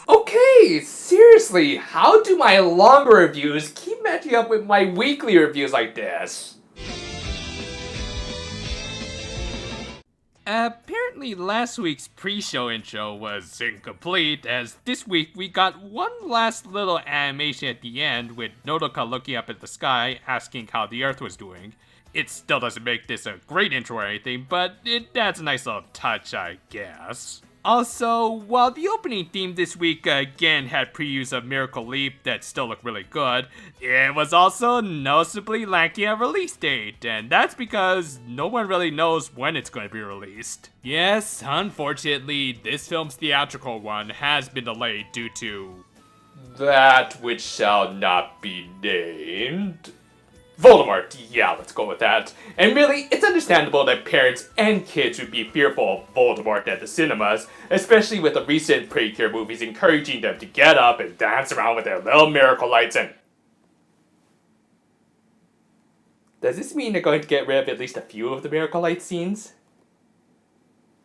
Okay, seriously, how do my longer reviews keep matching up with my weekly reviews like this? Apparently last week's pre-show intro was incomplete, as this week we got one last little animation at the end with Nodoka looking up at the sky asking how the Earth was doing. It still doesn't make this a great intro or anything, but it adds a nice little touch, I guess. Also, while the opening theme this week again had previews of Miracle Leap that still look really good, it was also noticeably lacking a release date, and that's because no one really knows when it's going to be released. Yes, unfortunately, this film's theatrical one has been delayed due to that which shall not be named. Voldemort, yeah, let's go with that. And really, it's understandable that parents and kids would be fearful of Voldemort at the cinemas, especially with the recent Precure movies encouraging them to get up and dance around with their little miracle lights and... Does this mean they're going to get rid of at least a few of the miracle light scenes?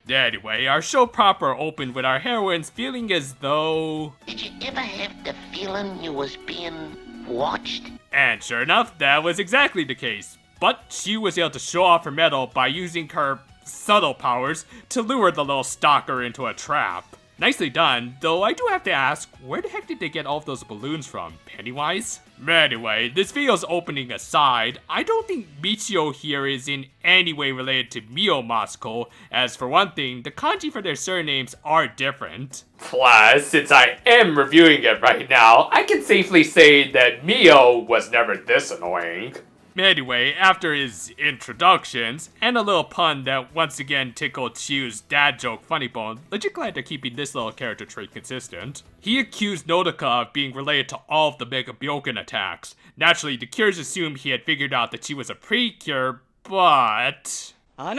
Anyway, our show proper opened with our heroines feeling as though... Did you ever have the feeling you was being watched? And sure enough, that was exactly the case. But she was able to show off her mettle by using her subtle powers to lure the little stalker into a trap. Nicely done, though I do have to ask, where the heck did they get all of those balloons from? Pennywise? Anyway, this video's opening aside, I don't think Michio here is in any way related to Mio Moscow, as for one thing, the kanji for their surnames are different. Plus, since I am reviewing it right now, I can safely say that Mio was never this annoying. Anyway, after his introductions, and a little pun that once again tickled Chiu's dad joke funny bone, legit glad they're keeping this little character trait consistent. He accused Nodoka of being related to all of the Mega Byoken attacks. Naturally, the Cures assumed he had figured out that she was a Precure, but... Hey,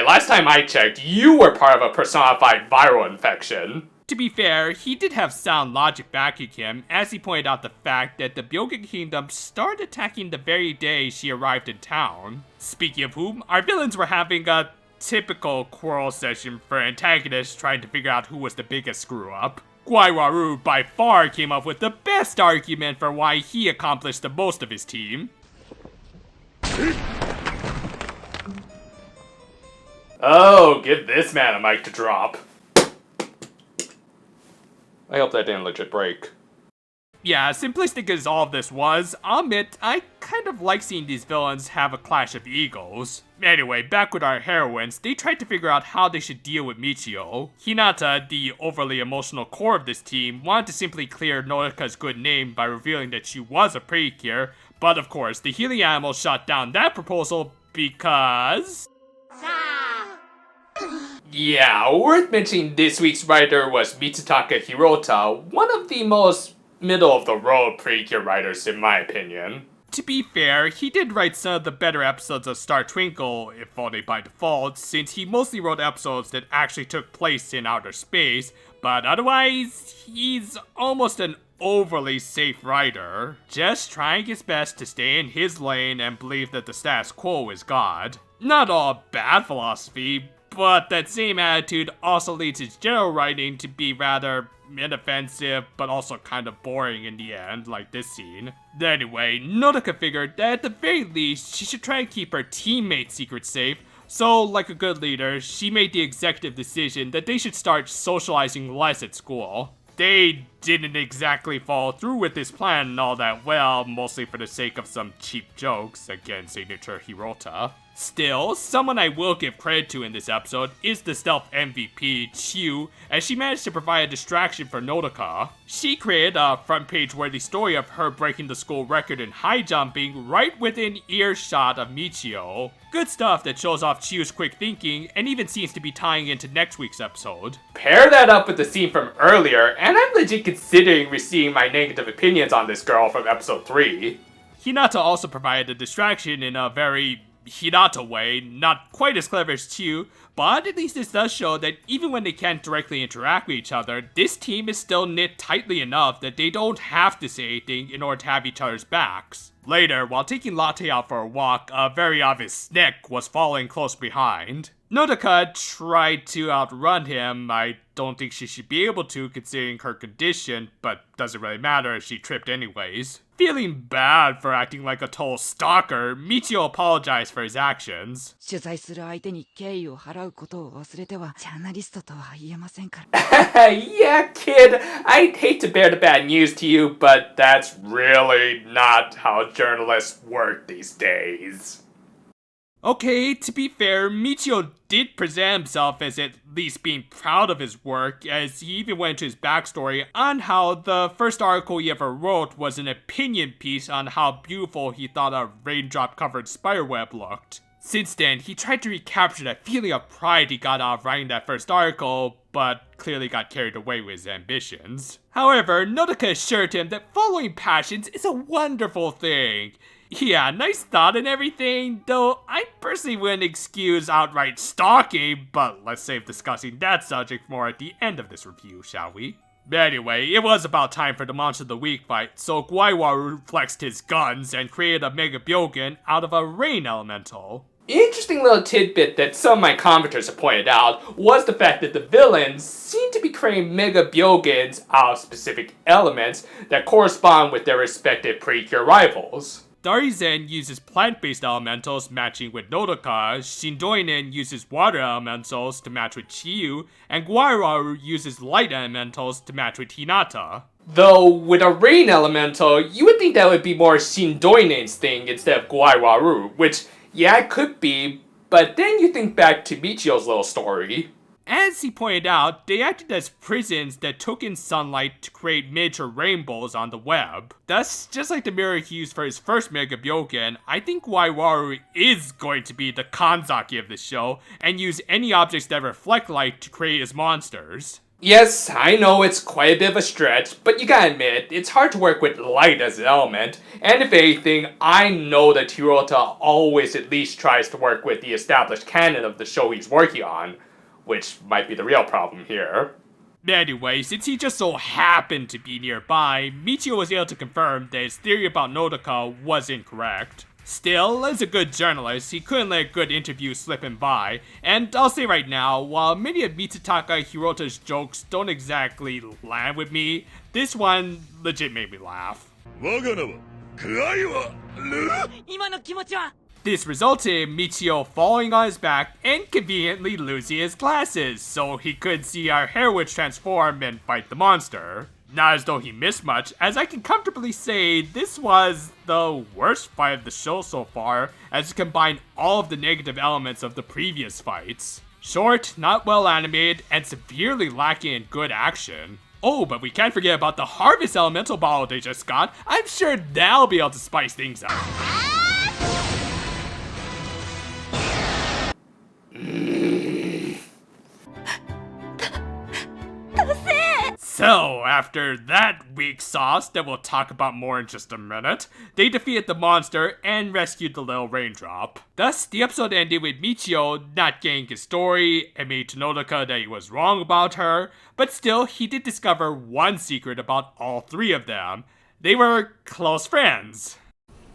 last time I checked, you were part of a personified viral infection. To be fair, he did have sound logic backing him, as he pointed out the fact that the Byoken Kingdom started attacking the very day she arrived in town. Speaking of whom, our villains were having a typical quarrel session for antagonists trying to figure out who was the biggest screw-up. Guaiwaru by far came up with the best argument for why he accomplished the most of his team. Oh, give this man a mic to drop. I hope that didn't legit break. Yeah, simplistic as all of this was, I'll admit, I kind of like seeing these villains have a clash of egos. Anyway, back with our heroines, they tried to figure out how they should deal with Michio. Hinata, the overly emotional core of this team, wanted to simply clear Nodoka's good name by revealing that she was a Precure, but of course, the healing animal shot down that proposal because... Yeah, worth mentioning this week's writer was Mitsutaka Hirota, one of the most middle-of-the-road Precure writers in my opinion. To be fair, he did write some of the better episodes of Star Twinkle, if only by default, since he mostly wrote episodes that actually took place in outer space, but otherwise, he's almost an overly safe writer, just trying his best to stay in his lane and believe that the status quo is God. Not all bad philosophy, but that same attitude also leads his general writing to be rather inoffensive, but also kind of boring in the end, like this scene. Anyway, Nodoka figured that at the very least, she should try and keep her teammates' secrets safe, so like a good leader, she made the executive decision that they should start socializing less at school. They didn't exactly follow through with this plan all that well, mostly for the sake of some cheap jokes, again signature Hirota. Still, someone I will give credit to in this episode is the stealth MVP, Chiu, as she managed to provide a distraction for Nodoka. She created a front-page worthy story of her breaking the school record in high jumping right within earshot of Michio. Good stuff that shows off Chiu's quick thinking and even seems to be tying into next week's episode. Pair that up with the scene from earlier, and I'm legit considering receiving my negative opinions on this girl from episode 3. Hinata also provided a distraction in a very Hinata way, not quite as clever as Chiu, But at least this does show that even when they can't directly interact with each other, this team is still knit tightly enough that they don't have to say anything in order to have each other's backs. Later, while taking Latte out for a walk, a very obvious Snick was following close behind. Nodoka tried to outrun him. I don't think she should be able to considering her condition, but doesn't really matter as she tripped anyways. Feeling bad for acting like a total stalker, Michio apologized for his actions. 取材する相手に敬意を払うことを忘れてはジャーナリストとは言えませんから。Yeah, kid, I'd hate to bear the bad news to you, but that's really not how journalists work these days. Okay, to be fair, Michio did present himself as at least being proud of his work, as he even went into his backstory on how the first article he ever wrote was an opinion piece on how beautiful he thought a raindrop-covered spiderweb looked. Since then, he tried to recapture that feeling of pride he got out of writing that first article, but clearly got carried away with his ambitions. However, Nodoka assured him that following passions is a wonderful thing. Yeah, nice thought and everything, though I personally wouldn't excuse outright stalking, but let's save discussing that subject more at the end of this review, shall we? Anyway, it was about time for the Monster of the Week fight, so Gwaiwaru flexed his guns and created a Mega Byogen out of a rain elemental. Interesting little tidbit that some of my commenters have pointed out was the fact that the villains seem to be creating Mega Byogens out of specific elements that correspond with their respective Precure rivals. Darizen uses plant-based elementals matching with Nodoka, Shindoinen uses water elementals to match with Chiyu, and Gwaiwaru uses light elementals to match with Hinata. Though, with a rain elemental, you would think that would be more Shindoinen's thing instead of Gwaiwaru, which, yeah, it could be, but then you think back to Michio's little story. As he pointed out, they acted as prisons that took in sunlight to create miniature rainbows on the web. Thus, just like the mirror he used for his first Mega Byogen, I think Waiwaru is going to be the Kanzaki of the show, and use any objects that reflect light to create his monsters. Yes, I know it's quite a bit of a stretch, but you gotta admit, it's hard to work with light as an element, and if anything, I know that Hirota always at least tries to work with the established canon of the show he's working on. Which might be the real problem here. Anyway, since he just so happened to be nearby, Michio was able to confirm that his theory about Nodoka was incorrect. Still, as a good journalist, he couldn't let a good interview slip him by, and I'll say right now, while many of Mitsutaka Hirota's jokes don't exactly land with me, this one legit made me laugh. This resulted in Michio falling on his back and conveniently losing his glasses, so he could see our hair witch transform and fight the monster. Not as though he missed much, as I can comfortably say this was the worst fight of the show so far, as it combined all of the negative elements of the previous fights. Short, not well animated, and severely lacking in good action. Oh, but we can't forget about the Harvest Elemental bottle they just got. I'm sure that'll be able to spice things up. So, after that weak sauce that we'll talk about more in just a minute, they defeated the monster and rescued the little raindrop. Thus, the episode ended with Michio not getting his story, admitting to Nodoka that he was wrong about her, but still, he did discover one secret about all three of them. They were close friends.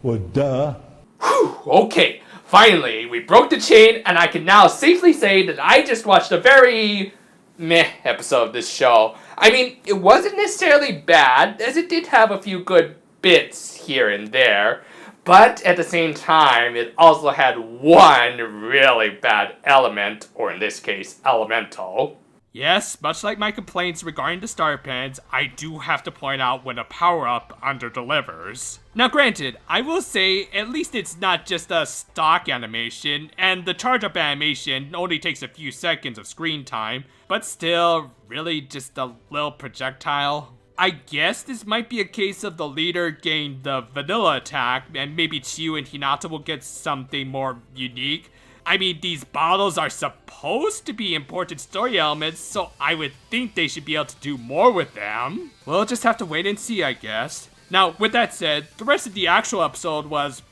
Well, duh. Whew, okay, finally, we broke the chain, and I can now safely say that I just watched a very meh episode of this show. I mean, it wasn't necessarily bad, as it did have a few good bits here and there, but at the same time, it also had one really bad element, or in this case, elemental. Yes, much like my complaints regarding the star pens, I do have to point out when a power-up under-delivers. Now granted, I will say, at least it's not just a stock animation, and the charge-up animation only takes a few seconds of screen time, but still, really just a little projectile. I guess this might be a case of the leader getting the vanilla attack, and maybe Chiyu and Hinata will get something more unique. I mean, these bottles are supposed to be important story elements, so I would think they should be able to do more with them. We'll just have to wait and see, I guess. Now, with that said, the rest of the actual episode was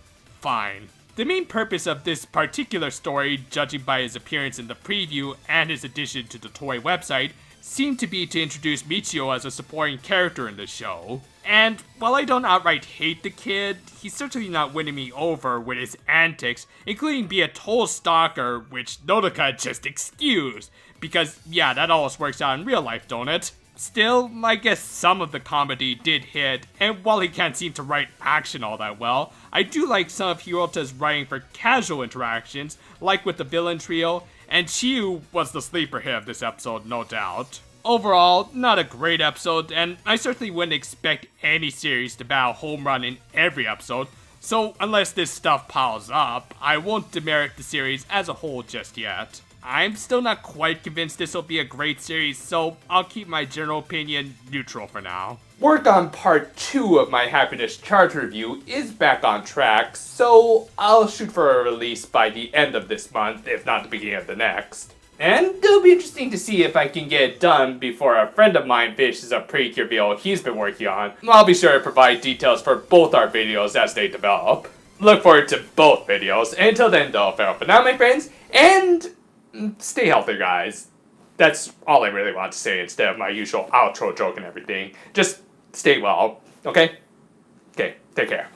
fine. The main purpose of this particular story, judging by his appearance in the preview and his addition to the toy website, seemed to be to introduce Michio as a supporting character in the show. And while I don't outright hate the kid, he's certainly not winning me over with his antics, including being a total stalker, which Nodoka just excused, because yeah, that always works out in real life, don't it? Still, I guess some of the comedy did hit, and while he can't seem to write action all that well, I do like some of Hirota's writing for casual interactions, like with the villain trio, and Chiyu was the sleeper hit of this episode, no doubt. Overall, not a great episode, and I certainly wouldn't expect any series to battle home run in every episode, so unless this stuff piles up, I won't demerit the series as a whole just yet. I'm still not quite convinced this will be a great series, so I'll keep my general opinion neutral for now. Work on part 2 of my Happiness Charge review is back on track, so I'll shoot for a release by the end of this month, if not the beginning of the next. And it'll be interesting to see if I can get it done before a friend of mine finishes a Precure video he's been working on. I'll be sure to provide details for both our videos as they develop. Look forward to both videos, and until then though, farewell for now my friends, and stay healthy, guys. That's all I really want to say instead of my usual outro joke and everything. Just stay well, okay? Okay, take care.